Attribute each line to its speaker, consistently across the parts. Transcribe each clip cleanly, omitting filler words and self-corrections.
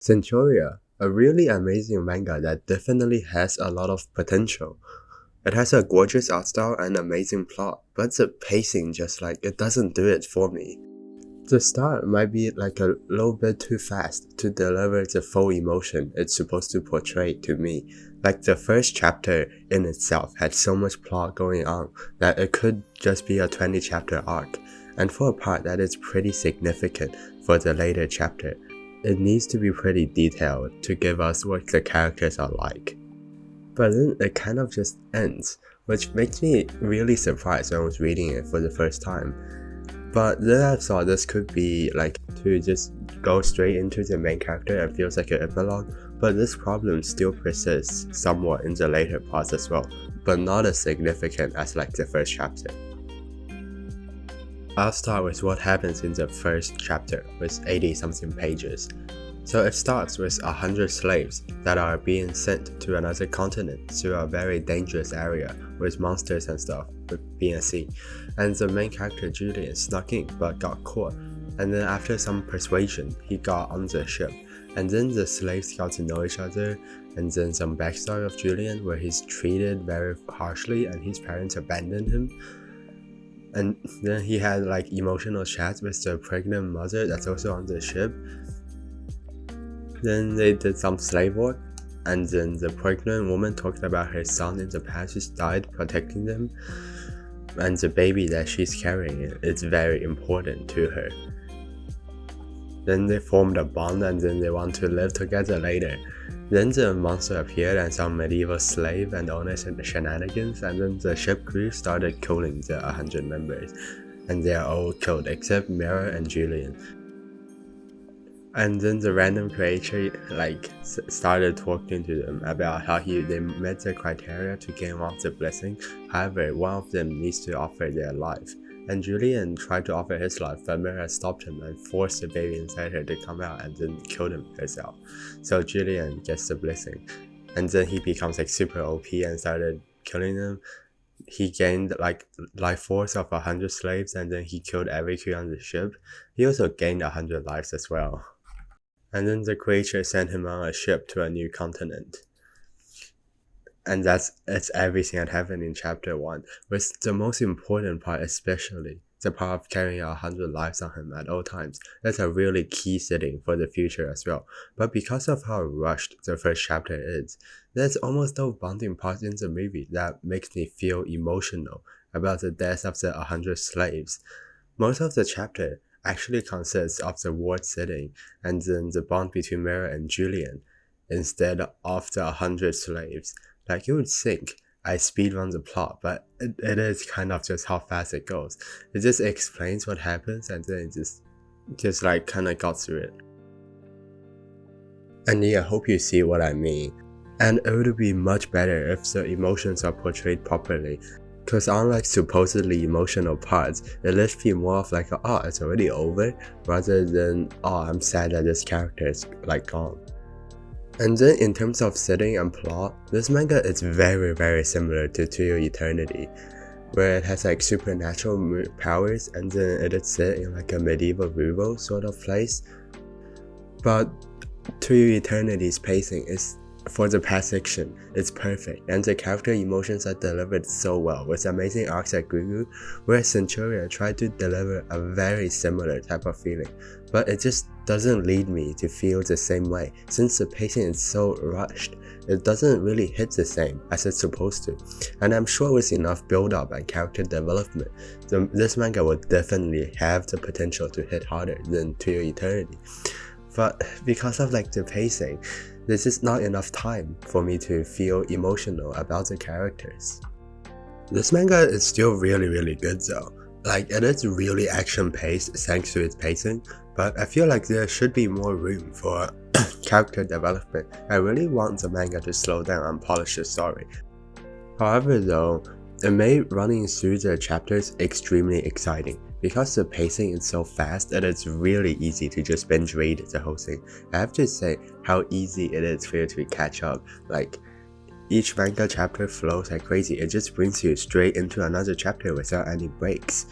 Speaker 1: Centuria, a really amazing manga that definitely has a lot of potential. It has a gorgeous art style and amazing plot, but the pacing just it doesn't do it for me. The start might be a little bit too fast to deliver the full emotion it's supposed to portray to me. Like the first chapter in itself had so much plot going on that it could just be a 20 chapter arc, and for a part that is pretty significant for the later chapter, it needs to be pretty detailed to give us what the characters are like. But then it kind of just ends, which makes me really surprised when I was reading it for the first time. But then I thought this could be to just go straight into the main character and feels like an epilogue, but this problem still persists somewhat in the later parts as well, but not as significant as the first chapter. I'll start with what happens in the first chapter with 80 something pages. So it starts with 100 slaves that are being sent to another continent to a very dangerous area with monsters and stuff, being a sea. And the main character Julian snuck in but got caught. And then after some persuasion, he got on the ship. And then the slaves got to know each other, and then some backstory of Julian where he's treated very harshly and his parents abandoned him. And then he had emotional chats with the pregnant mother that's also on the ship. Then they did some slave work, and then the pregnant woman talked about her son in the past who's died protecting them, and the baby that she's carrying is very important to her. Then they formed a bond, and then they want to live together later. Then the monster appeared and some medieval slave and owners and shenanigans, and then the ship crew started killing the 100 members, and they are all killed except Mira and Julian. And then the random creator started talking to them about how they met the criteria to gain one of the blessing. However, one of them needs to offer their life. And Julian tried to offer his life, but Mira stopped him and forced the baby inside her to come out and then killed him herself. So Julian gets the blessing. And then he becomes super OP and started killing them. He gained life force of 100 slaves, and then he killed every crew on the ship. He also gained 100 lives as well. And then the creature sent him on a ship to a new continent. And it's everything that happened in chapter 1, with the most important part especially, the part of carrying 100 lives on him at all times. That's a really key setting for the future as well. But because of how rushed the first chapter is, there's almost no bonding part in the movie that makes me feel emotional about the death of the 100 slaves. Most of the chapter actually consists of the ward setting and then the bond between Mira and Julian instead of the 100 slaves. You would think I speedrun the plot, but it is kind of just how fast it goes. It just explains what happens and then it just kind of got through it. And yeah, I hope you see what I mean. And it would be much better if the emotions are portrayed properly. Because unlike supposedly emotional parts, it lets me more of oh, it's already over, rather than, oh, I'm sad that this character is gone. And then in terms of setting and plot, this manga is very very similar to Your Eternity, where it has supernatural powers and then it is set in a medieval rural sort of place. But To Your Eternity's pacing is, for the past section, it's perfect, and the character emotions are delivered so well with amazing arcs at Gugu, where Centuria tried to deliver a very similar type of feeling, but it just doesn't lead me to feel the same way since the pacing is so rushed. It doesn't really hit the same as it's supposed to, and I'm sure with enough build-up and character development, this manga would definitely have the potential to hit harder than To Your Eternity. But because of the pacing, there's just not enough time for me to feel emotional about the characters. This manga is still really really good though. It is really action paced thanks to its pacing, but I feel there should be more room for character development. I really want the manga to slow down and polish the story. However though, it made running through the chapters extremely exciting. Because the pacing is so fast, it is really easy to just binge read the whole thing. I have to say how easy it is for you to catch up. Each manga chapter flows like crazy. It just brings you straight into another chapter without any breaks.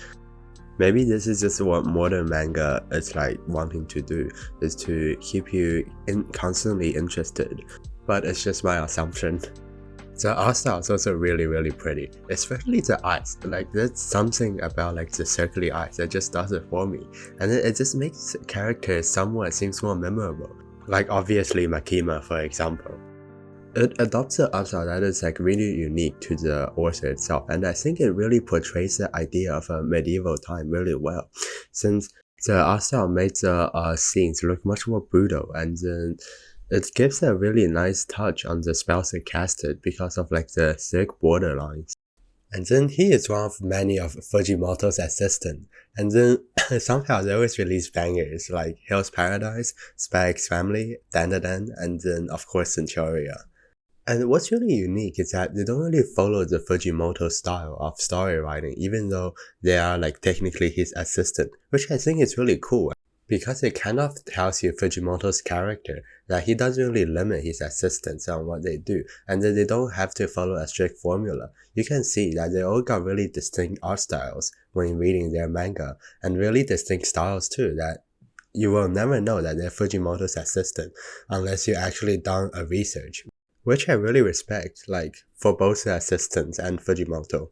Speaker 1: Maybe this is just what modern manga is like wanting to do, is to keep you constantly interested. But it's just my assumption. The art style is also really pretty, especially the eyes. Like there's something about like the circular eyes that just does it for me, and it just makes characters somewhat seems more memorable. Like obviously Makima, for example. It adopts an art style that is like really unique to the author itself, and I think it really portrays the idea of a medieval time really well, since the art style makes the scenes look much more brutal, and then it gives a really nice touch on the spells it casted because of like the thick border lines. And then he is one of many of Fujimoto's assistants. And then somehow they always release bangers like Hell's Paradise, Spy X Family, Dan, and then of course Centuria. And what's really unique is that they don't really follow the Fujimoto style of story writing, even though they are like technically his assistant, which I think is really cool because it kind of tells you Fujimoto's character that he doesn't really limit his assistants on what they do, and that they don't have to follow a strict formula. You can see that they all got really distinct art styles when reading their manga, and really distinct styles too, that you will never know that they're Fujimoto's assistant unless you actually done a research, which I really respect, like for both the assistants and Fujimoto.